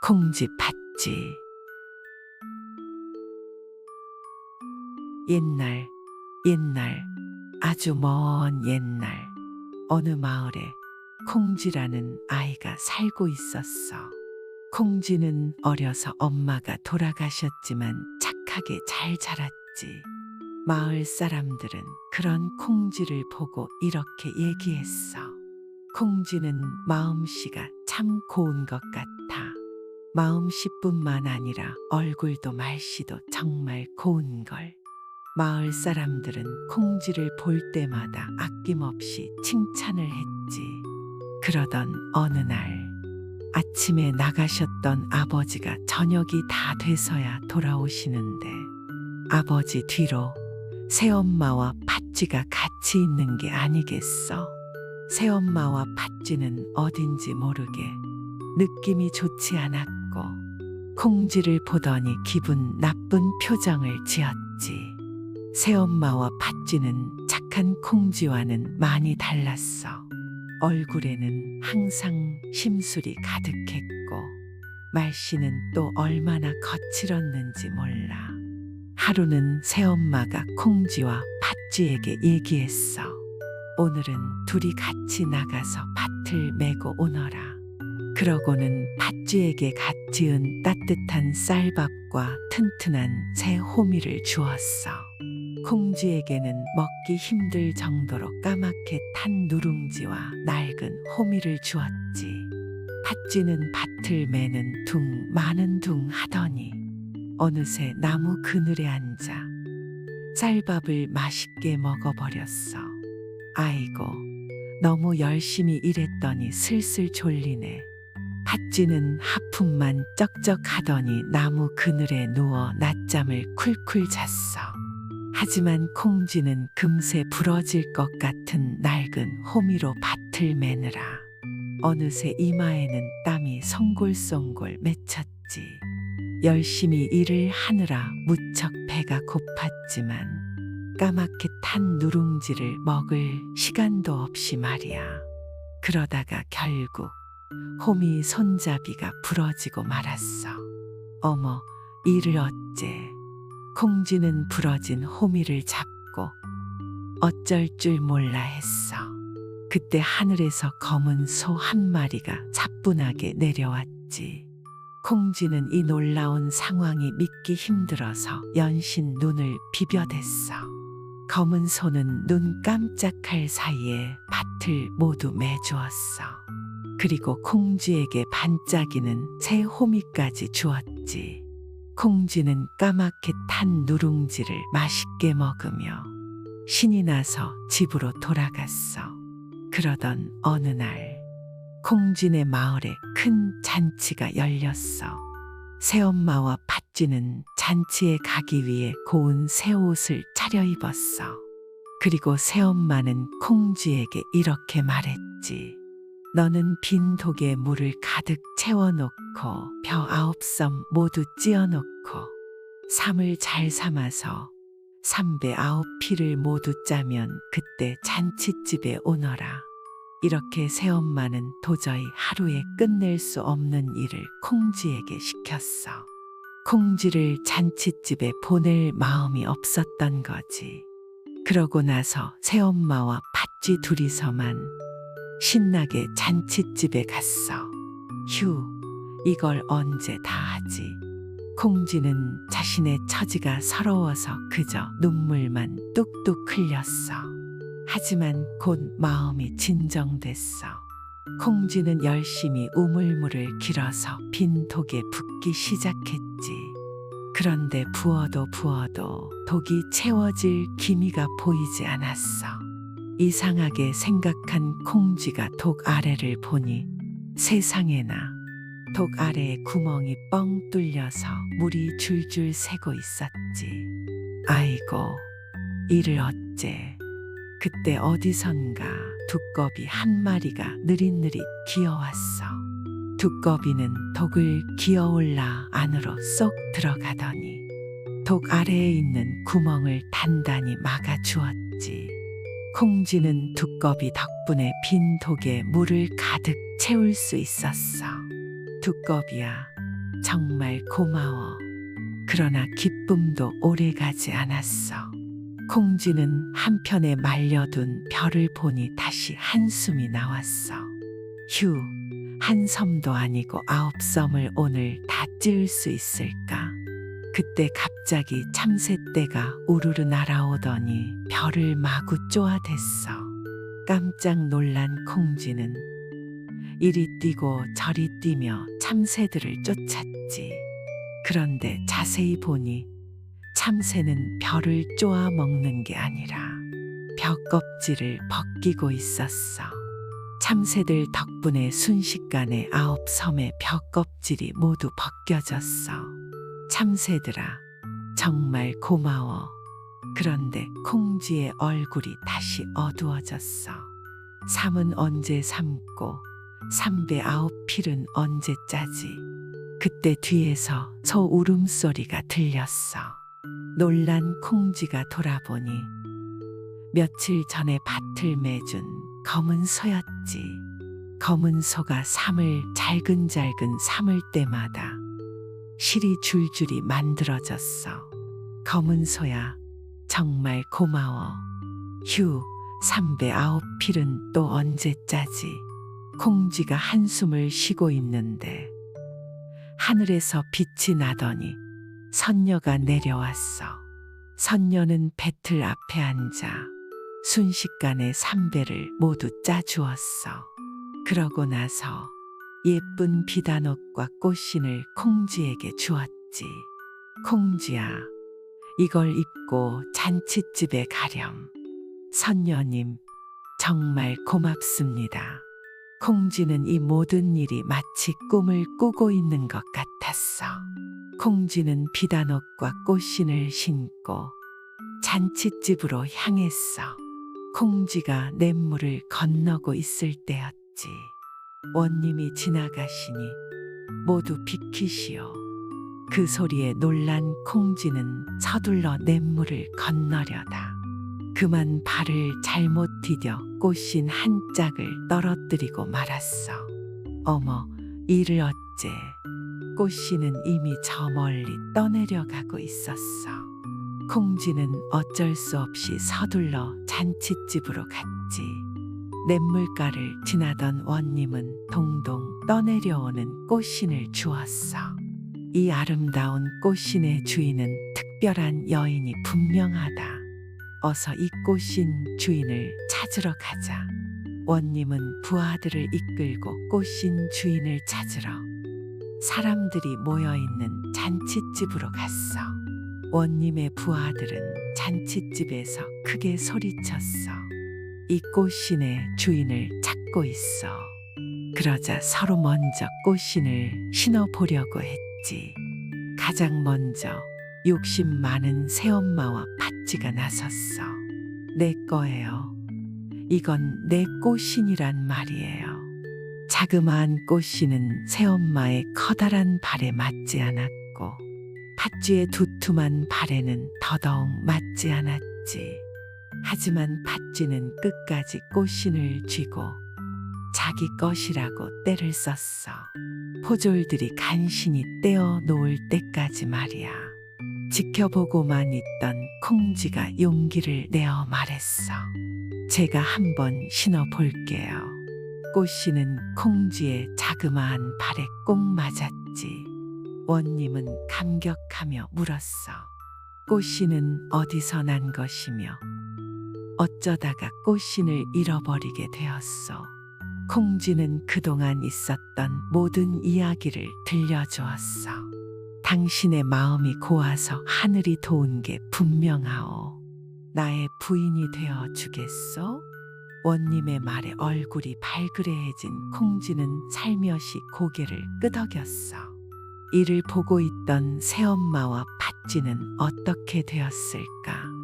콩쥐 팥쥐. 옛날, 옛날, 아주 먼 옛날, 어느 마을에 콩쥐라는 아이가 살고 있었어. 콩쥐는 어려서 엄마가 돌아가셨지만 착하게 잘 자랐지. 마을 사람들은 그런 콩쥐를 보고 이렇게 얘기했어. 콩쥐는 마음씨가 참 고운 것 같아. 마음씨뿐만 아니라 얼굴도 말씨도 정말 고운걸. 마을 사람들은 콩쥐를 볼 때마다 아낌없이 칭찬을 했지. 그러던 어느 날, 아침에 나가셨던 아버지가 저녁이 다 돼서야 돌아오시는데, 아버지 뒤로 새엄마와 팥쥐가 같이 있는 게 아니겠어. 새엄마와 팥쥐는 어딘지 모르게 느낌이 좋지 않았고, 콩쥐를 보더니 기분 나쁜 표정을 지었지. 새엄마와 팥쥐는 착한 콩쥐와는 많이 달랐어. 얼굴에는 항상 심술이 가득했고, 말씨는 또 얼마나 거칠었는지 몰라. 하루는 새엄마가 콩쥐와 팥쥐에게 얘기했어. 오늘은 둘이 같이 나가서 밭을 메고 오너라. 그러고는 팥쥐에게 갓 지은 따뜻한 쌀밥과 튼튼한 새 호미를 주었어. 콩쥐에게는 먹기 힘들 정도로 까맣게 탄 누룽지와 낡은 호미를 주었지. 팥쥐는 밭을 메는 둥 마는 둥 하더니 어느새 나무 그늘에 앉아 쌀밥을 맛있게 먹어버렸어. 아이고, 너무 열심히 일했더니 슬슬 졸리네. 팥쥐는 하품만 쩍쩍 하더니 나무 그늘에 누워 낮잠을 쿨쿨 잤어. 하지만 콩쥐는 금세 부러질 것 같은 낡은 호미로 밭을 매느라 어느새 이마에는 땀이 송골송골 맺혔지. 열심히 일을 하느라 무척 배가 고팠지만 까맣게 탄 누룽지를 먹을 시간도 없이 말이야. 그러다가 결국 호미 손잡이가 부러지고 말았어. 어머, 이를 어째. 콩쥐는 부러진 호미를 잡고 어쩔 줄 몰라 했어. 그때 하늘에서 검은 소 한 마리가 차분하게 내려왔지. 콩쥐는 이 놀라운 상황이 믿기 힘들어서 연신 눈을 비벼댔어. 검은 소는 눈 깜짝할 사이에 밭을 모두 메주었어. 그리고 콩쥐에게 반짝이는 새 호미까지 주었지. 콩쥐는 까맣게 탄 누룽지를 맛있게 먹으며 신이 나서 집으로 돌아갔어. 그러던 어느 날, 콩쥐네 마을에 큰 잔치가 열렸어. 새엄마와 팥쥐는 잔치에 가기 위해 고운 새 옷을 차려입었어. 그리고 새엄마는 콩쥐에게 이렇게 말했지. 너는 빈 독에 물을 가득 채워놓고 벼 9섬 모두 찧어놓고 삼을 잘 삼아서 삼배 9피를 모두 짜면 그때 잔칫집에 오너라. 이렇게 새엄마는 도저히 하루에 끝낼 수 없는 일을 콩쥐에게 시켰어. 콩쥐를 잔칫집에 보낼 마음이 없었던 거지. 그러고 나서 새엄마와 팥쥐 둘이서만 신나게 잔칫집에 갔어. 휴, 이걸 언제 다 하지? 콩쥐는 자신의 처지가 서러워서 그저 눈물만 뚝뚝 흘렸어. 하지만 곧 마음이 진정됐어. 콩쥐는 열심히 우물물을 길어서 빈 독에 붓기 시작했지. 그런데 부어도 부어도 독이 채워질 기미가 보이지 않았어. 이상하게 생각한 콩쥐가 독 아래를 보니 세상에나 독 아래에 구멍이 뻥 뚫려서 물이 줄줄 새고 있었지. 아이고, 이를 어째. 그때 어디선가 두꺼비 한 마리가 느릿느릿 기어왔어. 두꺼비는 독을 기어올라 안으로 쏙 들어가더니 독 아래에 있는 구멍을 단단히 막아주었지. 콩쥐는 두꺼비 덕분에 빈 독에 물을 가득 채울 수 있었어. 두꺼비야, 정말 고마워. 그러나 기쁨도 오래가지 않았어. 콩쥐는 한편에 말려둔 별을 보니 다시 한숨이 나왔어. 휴, 한 섬도 아니고 9섬을 오늘 다 찌을 수 있을까? 그때 갑자기 참새떼가 우르르 날아오더니 별을 마구 쪼아댔어. 깜짝 놀란 콩쥐는 이리 뛰고 저리 뛰며 참새들을 쫓았지. 그런데 자세히 보니 참새는 별을 쪼아 먹는 게 아니라 벼껍질을 벗기고 있었어. 참새들 덕분에 순식간에 9섬의 벼껍질이 모두 벗겨졌어. 참새들아, 정말 고마워. 그런데 콩쥐의 얼굴이 다시 어두워졌어. 삼은 언제 삼고 3배 9필은 언제 짜지? 그때 뒤에서 소 울음소리가 들렸어. 놀란 콩쥐가 돌아보니 며칠 전에 밭을 매준 검은 소였지. 검은 소가 삼을 잘근잘근 삼을 때마다 실이 줄줄이 만들어졌어. 검은 소야, 정말 고마워. 휴, 3배 9필은 또 언제 짜지? 콩쥐가 한숨을 쉬고 있는데 하늘에서 빛이 나더니 선녀가 내려왔어. 선녀는 배틀 앞에 앉아 순식간에 3배를 모두 짜주었어. 그러고 나서 예쁜 비단옷과 꽃신을 콩쥐에게 주었지. 콩쥐야, 이걸 입고 잔칫집에 가렴. 선녀님, 정말 고맙습니다. 콩쥐는 이 모든 일이 마치 꿈을 꾸고 있는 것 같았어. 콩쥐는 비단옷과 꽃신을 신고 잔칫집으로 향했어. 콩쥐가 냇물을 건너고 있을 때였지. 원님이 지나가시니 모두 비키시오. 그 소리에 놀란 콩쥐는 서둘러 냇물을 건너려다 그만 발을 잘못 디뎌 꽃신 한 짝을 떨어뜨리고 말았어. 어머, 이를 어째. 꽃신은 이미 저 멀리 떠내려가고 있었어. 콩쥐는 어쩔 수 없이 서둘러 잔칫집으로 갔지. 냇물가를 지나던 원님은 동동 떠내려오는 꽃신을 주었어. 이 아름다운 꽃신의 주인은 특별한 여인이 분명하다. 어서 이 꽃신 주인을 찾으러 가자. 원님은 부하들을 이끌고 꽃신 주인을 찾으러 사람들이 모여있는 잔칫집으로 갔어. 원님의 부하들은 잔칫집에서 크게 소리쳤어. 이 꽃신의 주인을 찾고 있어. 그러자 서로 먼저 꽃신을 신어보려고 했지. 가장 먼저 욕심 많은 새엄마와 팥쥐가 나섰어. 내 거예요. 이건 내 꽃신이란 말이에요. 자그마한 꽃신은 새엄마의 커다란 발에 맞지 않았고 팥쥐의 두툼한 발에는 더더욱 맞지 않았지. 하지만 팥쥐는 끝까지 꽃신을 쥐고 자기 것이라고 떼를 썼어. 포졸들이 간신히 떼어 놓을 때까지 말이야. 지켜보고만 있던 콩쥐가 용기를 내어 말했어. 제가 한번 신어볼게요. 꽃신은 콩쥐의 자그마한 발에 꼭 맞았지. 원님은 감격하며 물었어. 꽃신은 어디서 난 것이며 어쩌다가 꽃신을 잃어버리게 되었소. 콩쥐는 그동안 있었던 모든 이야기를 들려주었어. 당신의 마음이 고와서 하늘이 도운 게 분명하오. 나의 부인이 되어 주겠소? 원님의 말에 얼굴이 발그레해진 콩쥐는 살며시 고개를 끄덕였어. 이를 보고 있던 새엄마와 팥쥐는 어떻게 되었을까?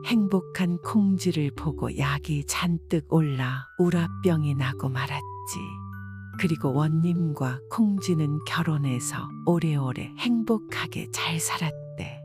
행복한 콩쥐를 보고 약이 잔뜩 올라 우라병이 나고 말았지. 그리고 원님과 콩쥐는 결혼해서 오래오래 행복하게 잘 살았대.